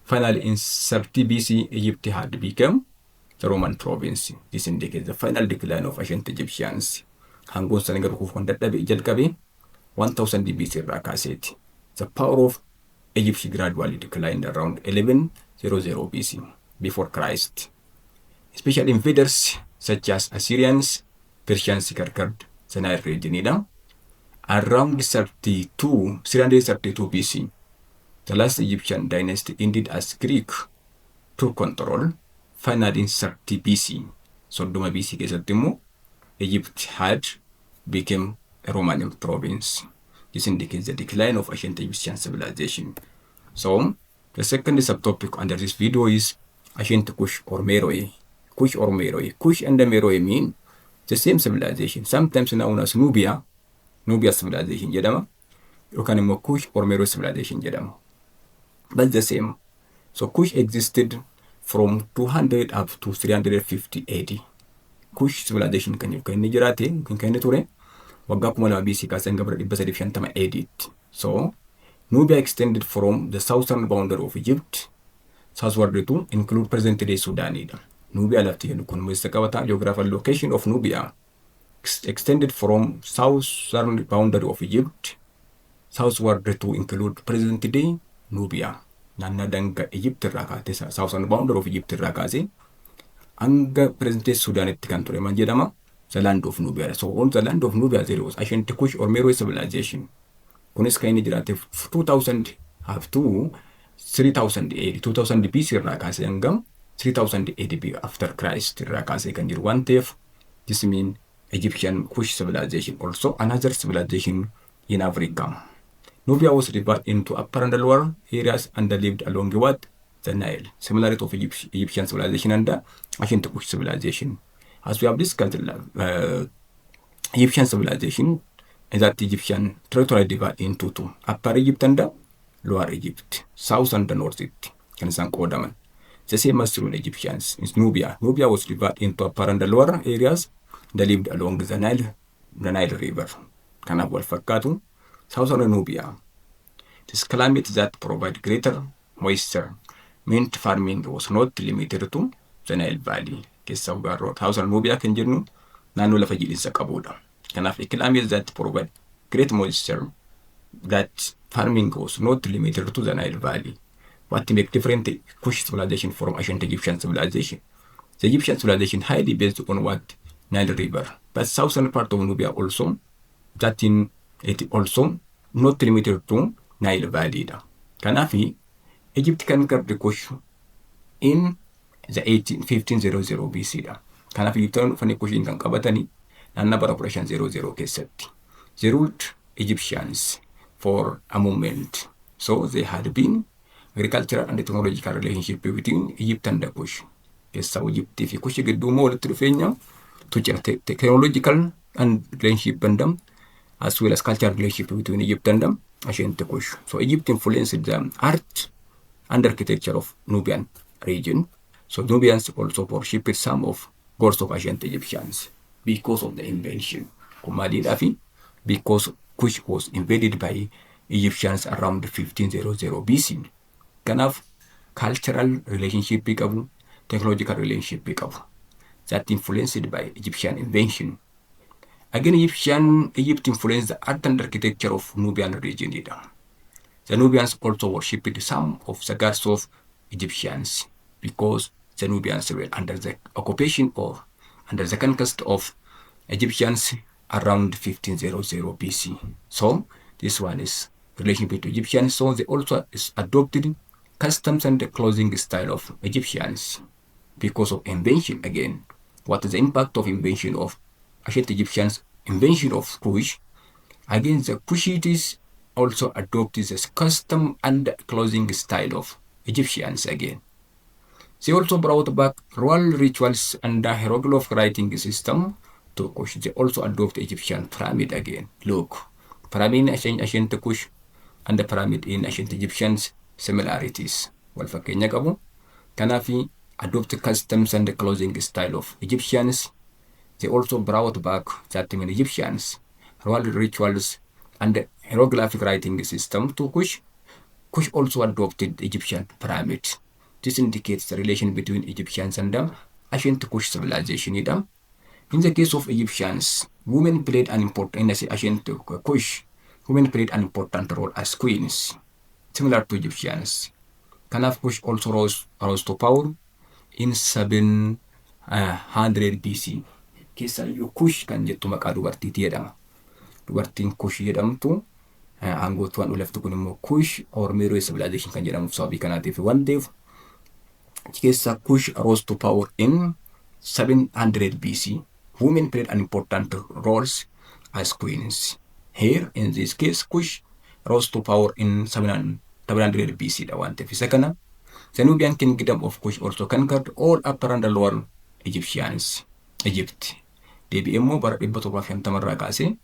Finally, in 30 BC, Egypt had become the Roman province. This indicates the final decline of ancient Egyptians. Hangoon sana garuu kufuun dadhabee jalqabee 1000 BC irraa kaaseeti. The power of Egypt gradually declined around 1100 BC before Christ. Especially invaders such as Assyrians, Persians conquered the Nile region. Around 332 BC, the last Egyptian dynasty ended as Greek took control. Finally, in 30 BC, Sodoma BC keessatti immoo Egypt had become a Roman province. This indicates the decline of ancient Egyptian civilization. So, the second subtopic under this video is ancient Kush or Meroe. Kush or Meroe. Kush and the Meroe mean the same civilization, sometimes known as Nubia civilization jedhama. Yookaan immoo Kush or Meroe civilization jedhama. But the same. So Kush existed from 200 up to 350 AD. Kush civilization kan inni jiraate kan inni ture waggaa 2000 BC kaasee hanga bara 350 AD. So Nubia extended from the southern boundary of Egypt southward to include present-day Sudan. Nubia lafti jedhu kun maalisa qabata. Geographical location of Nubia extended from southern boundary of Egypt southward to include present-day Nubia. naannoo daangaa Egypt irraa kaatee southern boundary of Egypt irraa kaasee hanga present day Sudaanitti kan ture maal jedhama? The land of Nubia. So on the land of Nubia there was ancient Kush or Meroe civilization. Kunis kan inni jiraate 2000 have to 3000 AD 2000 BC irraa kaasee hanga 3000 AD after Christ irraa kaasee kan jiru waan ta'eef this mean Egyptian Kush civilization, also another civilization in Africa. Nubia was divided into upper and lower areas and lived along what? The Nile, similar to Egyptian civilization and ancient Kush civilization. As we have discussed, Egyptian civilization is that Egyptian territory divided into two, Upper Egypt and Lower Egypt, South and North Egypt. Can Odaman. The same as through Egyptians. In Nubia. Nubia was divided into upper and lower areas. They lived along the Nile River. Can have Fakatu, Southern Nubia. This climate that provide greater moisture meant farming was not limited to the Nile Valley. Keessa ugarroo Southern Nubia kan jennu naannoo lafa jiidhinsa qabudha. Kanaaf climate that provide great moisture that farming was not limited to the Nile Valley. What make different Kush civilization from ancient Egyptian civilization? The Egyptian civilization highly based on what? Nile River. But southern part of Nubia also, that in it also not limited to Nile Valley. Kanafi, Egypt conquered the Kush in the 1500 BC. Kanafi turn from the Kush in Kankabatani, and number operation 00 Keseti. They ruled Egyptians for a moment. So they had been agricultural and technological relationship between Egypt and the Kush. Keessa Egypt fi Kush gidduu moo walitti dhufeenya to technological and relationship band as well as cultural relationship between Egypt and ancient Kush. So Egypt influenced the art and architecture of Nubian region. So Nubians also worshipped some of gods of ancient Egyptians because of the invention. Because Kush was invaded by Egyptians around 1500 BC. Kanaaf cultural relationship qabu, technological relationship qabu. That influenced by Egyptian invention. Again, Egypt influenced the art and architecture of Nubian region. The Nubians also worshipped some of the gods of Egyptians because the Nubians were under the occupation or under the conquest of Egyptians around 1500 BC. So this one is relation between Egyptians. So they also adopted customs and the clothing style of Egyptians because of invention again. What is the impact of invention of ancient Egyptians? Invention of Kush. Again, the Kushites also adopted this custom and clothing style of Egyptians again. They also brought back royal rituals and the hieroglyph writing system to Kush. They also adopted Egyptian pyramid again. Look, pyramid in ancient Kush and the pyramid in ancient Egyptians similarities. Wal fakkeenya qabu. Kanafi adopt customs and the clothing style of Egyptians. They also brought back that in Egyptians, royal rituals and the hieroglyphic writing system to Kush. Kush also adopted Egyptian pyramid. This indicates the relation between Egyptians and the ancient Kush civilization. In the case of Egyptians, women played an important, in the ancient Kush, women played an important role as queens, similar to Egyptians. Kanaaf Kush also rose to power in 700 BC. Keessayyuu Kush kan jettu maqaa dubartiitii jedhama. Dubartiin Kush jedhamtu aangootuwwan ulaftu kun immoo Kush or Meroe civilization kan jedhamuuf sababii kanaatiif waan ta'eef keessa Kush rose to power in 700 BC. Women played an important roles as queens. Here, in this case, Kush rose to power in 700 BC. The Nubian kingdom of Kush also conquered all upper and lower Egyptians. Egypt. Deebi'ee immoo bara 750 irraa kaasee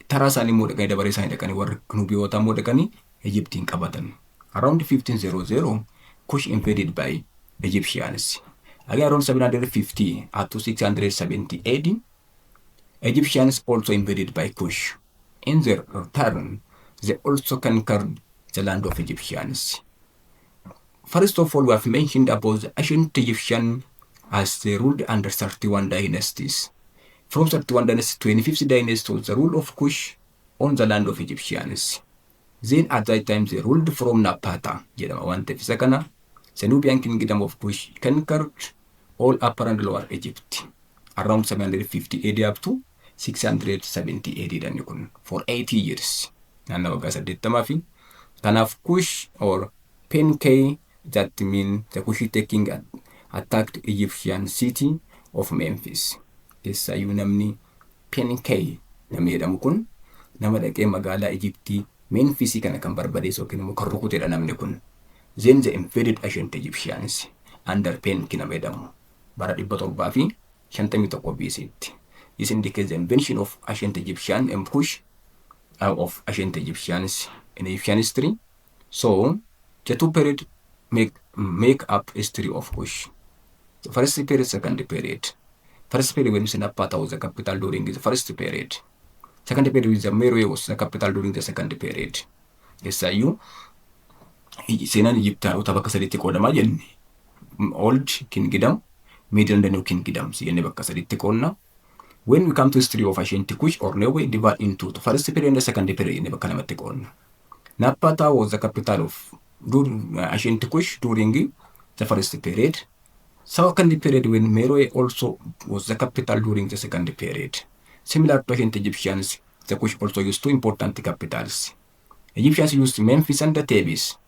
taraa isaanii immoo dhaqanii dabaree isaanii dhaqanii warra Nubiyoota immoo dhaqanii Egyptiin qabatan. Around 1500, Kush invaded by Egyptians. Again, around 750 up to 670 AD, Egyptians also invaded by Kush. In their turn, they also conquered the land of Egyptians. First of all, we have mentioned about the ancient Egyptians as they ruled under 31 dynasties. From 31 dynasties, 25th dynasty was the rule of Kush on the land of Egyptians. Then at that time they ruled from Napata jedhama waan ta'eef isa kana Nubian kingdom of Kush conquered all upper and lower Egypt around 750 AD up to 670 AD dhan kun for 80 years. Naannoo waggaa 80 fi kanaaf Kush or Penkei, that mean the Kushite king attacked Egyptian city of Memphis. Keessayyuu namni Penkei namni jedhamu kun nama dhaqee magaalaa Egyptii Memphis kana kan barbadeessu yookiin immoo kan rukutedha namni kun. Then they invaded ancient Egyptians under Penki nama jedhamu bara 751 BC'tti. This indicates the invention of ancient Egyptian and Kush of ancient Egyptians in Egyptian history. So the two periods make up history of Kush. The first period, second period. First period when Napata was the capital during the first period. Second period with the Meroe was the capital during the second period. Yes, you seenaan Egyptaa bakka sadiitti qoodamaa jenne. Old Kingdom, Middle and the New Kingdom. Jenne bakka sadiitti qoodna. When we come to history of ancient Kush or Meroe, divide into the first period and the second period jenne bakka lamatti qoodna. Napata was the capital of ancient Kush during the first period. Second period when Meroe also was the capital during the second period. Similar to ancient Egyptians, the Kush also used two important capitals. Egyptians used Memphis and Thebes.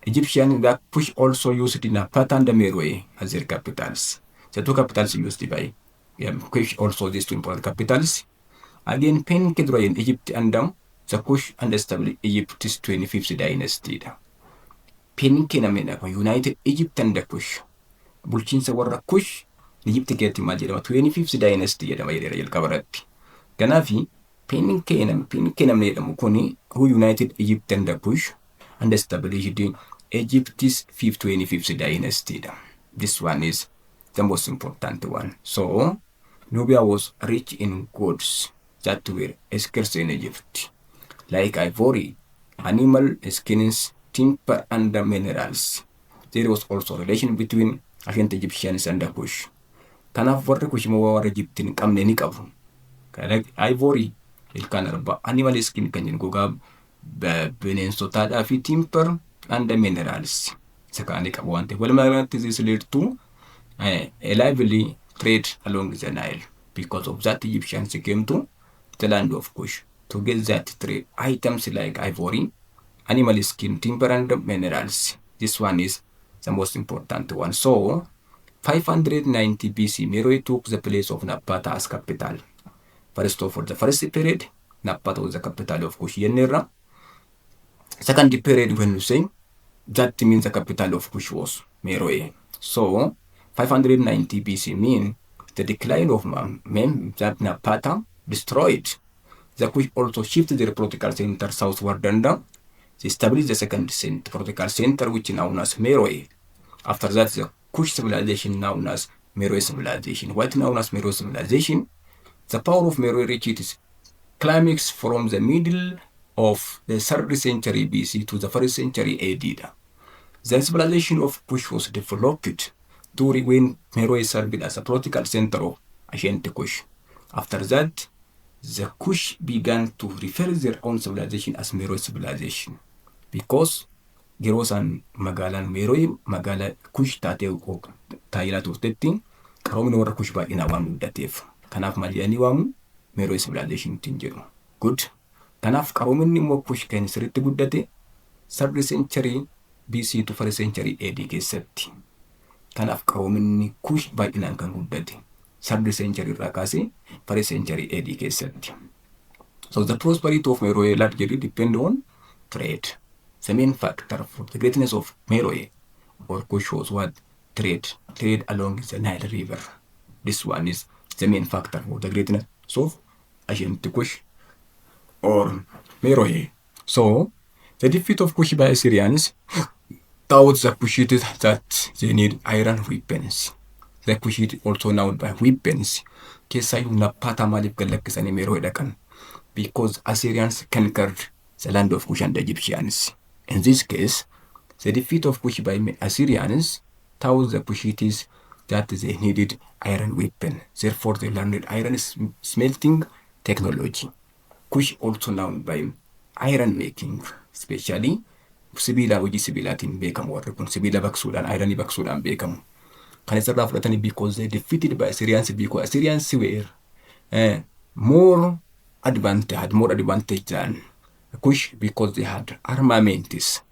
Egyptians, the Kush also used Napata and Meroe as their capitals. The two capitals used by Kush also these two important capitals. Again, Penkedra in Egypt and the Kush and established Egypt's 25th dynasty. Penkenamena united Egypt and the Kush. Bulchiinsa warra Kush Egypt keetti maal jedhama 25th dynasty jedhama jedheera jalqabarratti. Kanaafi Penkenam jedhamu kuni who united Egypt and the Kush and established Egypt's 25th dynasty. This one is the most important one. So Nubia was rich in goods that were scarce in Egypt, like ivory, animal skins, timber, and minerals. There was also a relation between ancient Egyptians and the Kush. Kanaaf warri Kush immoo warra Egyptiin qabne ni qabu. Ivory ilkaan arbaa, animal skin kan jennu gogaa bineensotaadhaa fi timber and minerals. Isa kaanii qabu waan ta'eef walumaa galatti this led to a lively trade along the Nile. Because of that, Egyptians came to the land of Kush to get that trade items like ivory, animal skin, timber, and minerals. This one is the most important one. So 590 BC, Meroe took the place of Napata as capital. First of all, the first period, Napata was the capital of Kush. Second period, when you say, that means the capital of Kush was Meroe. So 590 BC mean the decline of that Napata destroyed. The Kush also shifted their political center southward and they established the second political center, which is known as Meroe. After that, the Kush civilization known as Meroe civilization. What known as Meroe civilization? The power of Meroe reached its climax from the middle of the 3rd century BC to the 1st century AD. The civilization of Kush was developed during when Meroe served as a political center of ancient Kush. After that, the Kush began to refer their own civilization as Meroe civilization because yeroo san magaalaan Meroe magaala Kush taatee taayilaa turtetti qaroomni warra Kush baay'inaa waan guddateef kanaaf maal jedhanii waamu Meroe civilization ittiin jedhu. Good. Kanaaf qaroominni immoo Kush kan sirriitti guddate 3rd century BC to 1st century AD keessatti. Kanaaf qaroominni Kush baay'inaan kan guddate 3rd century irraa kaasee 1st century AD keessatti. So the prosperity of Meroe largely depend on trade. The main factor for the greatness of Meroe or Kush was what? Trade along the Nile River. This one is the main factor for the greatness of ancient Kush or Meroe. So the defeat of Kush by Assyrians taught the Kushites that they need iron weapons. The Kushites also known by weapons. Keessayyuu Napata maaliif gallakkisanii Meroe dhaqan? Because Assyrians conquered the land of Kush and the Egyptians. In this case, the defeat of Kush by Assyrians taught the Kushites that they needed iron weapon. Therefore, they learned iron smelting technology. Kush also known by iron making, especially sibiila hojii sibiilaatiin beekamu warri kun sibiila baqsuudhaan ironii baqsuudhaan beekamu. Kan isarraa fudhatanii because they defeated by Assyrians because Assyrians were more advantage than Kush because they had armaments.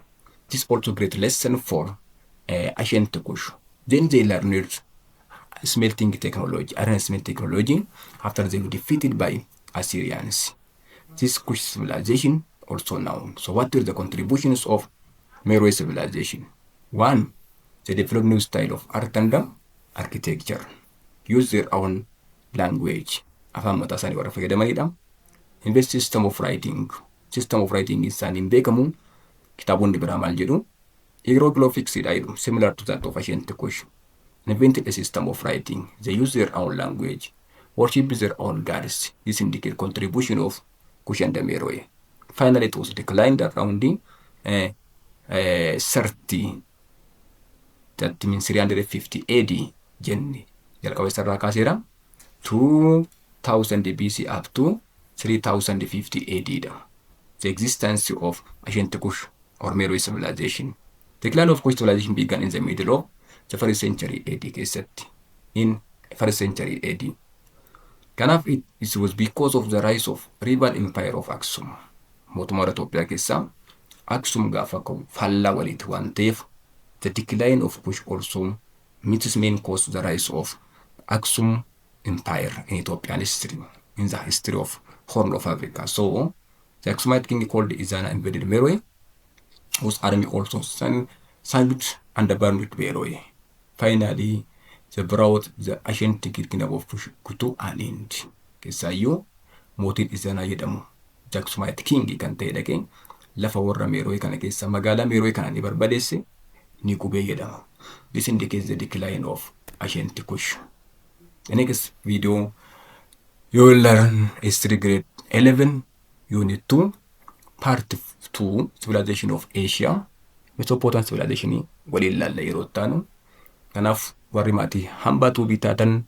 This is also a great lesson for ancient Kush. Then they learned smelting technology, iron smelting technology after they were defeated by Assyrians. This Kush civilization also known. So what were the contributions of Meroe civilization? One, they developed new style of art and architecture, use their own language. Afaan mataa isaanii warra fayyadamanidha. Invest system of writing. System of writing isaaniin beekamu kitaabonni biraa maal jedhu hieroglyphics jedhu similar to that of ancient Kush. Invented a system of writing. They use their own language, worship their own gods. This indicates contribution of Kush and the Meroe. Finally, it was declined around the 30, that means 350 AD, jenni. Jalqaba isarraa kaaseera 2000 BC up to 3050 AD. The existence of ancient Kush or Meroe civilization. The decline of Kush civilization began in the middle of the 1st century AD keessatti. In 1st century AD. Kanaaf it was because of the rise of rival empire of Aksum. Mootummaa Itoophiyaa keessaa Aksum gaafa ka'u faallaa walitti waan ta'eef the decline of Kush also meets main cause the rise of Aksum empire in Ethiopian history, in the history of Horn of Africa. So the Aksumite king called Izana invaded Meroe, whose army also sank and burned with Meroe. Finally, they brought the ancient kingdom of Kutu an end. Keessayyuu mootiin Izana jedhamu the Aksumite king kan ta'e dhaqee lafa warra Meroe kana keessa magaalaa Meroe kana ni barbadeesse ni gubee jedhama. This indicates the decline of ancient Kush. The next video, you will learn history grade 11, unit 2, part 2, civilization of Asia, Mesopotamian civilization, waliin laalla yeroo taanu. Kanaaf warri maatii hambaatuu bitaatan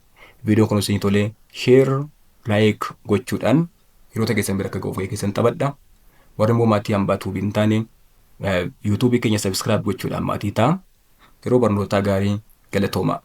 video kana isin tolee share, like gochuudhaan yeroo keessan bira akka ga'uuf keessan taphadha. Warri immoo maatii hambaatuu hin taane YouTube keenya subscribe gochuudhaan maatii ta'a. Yeroo barnootaa gaarii galatooma.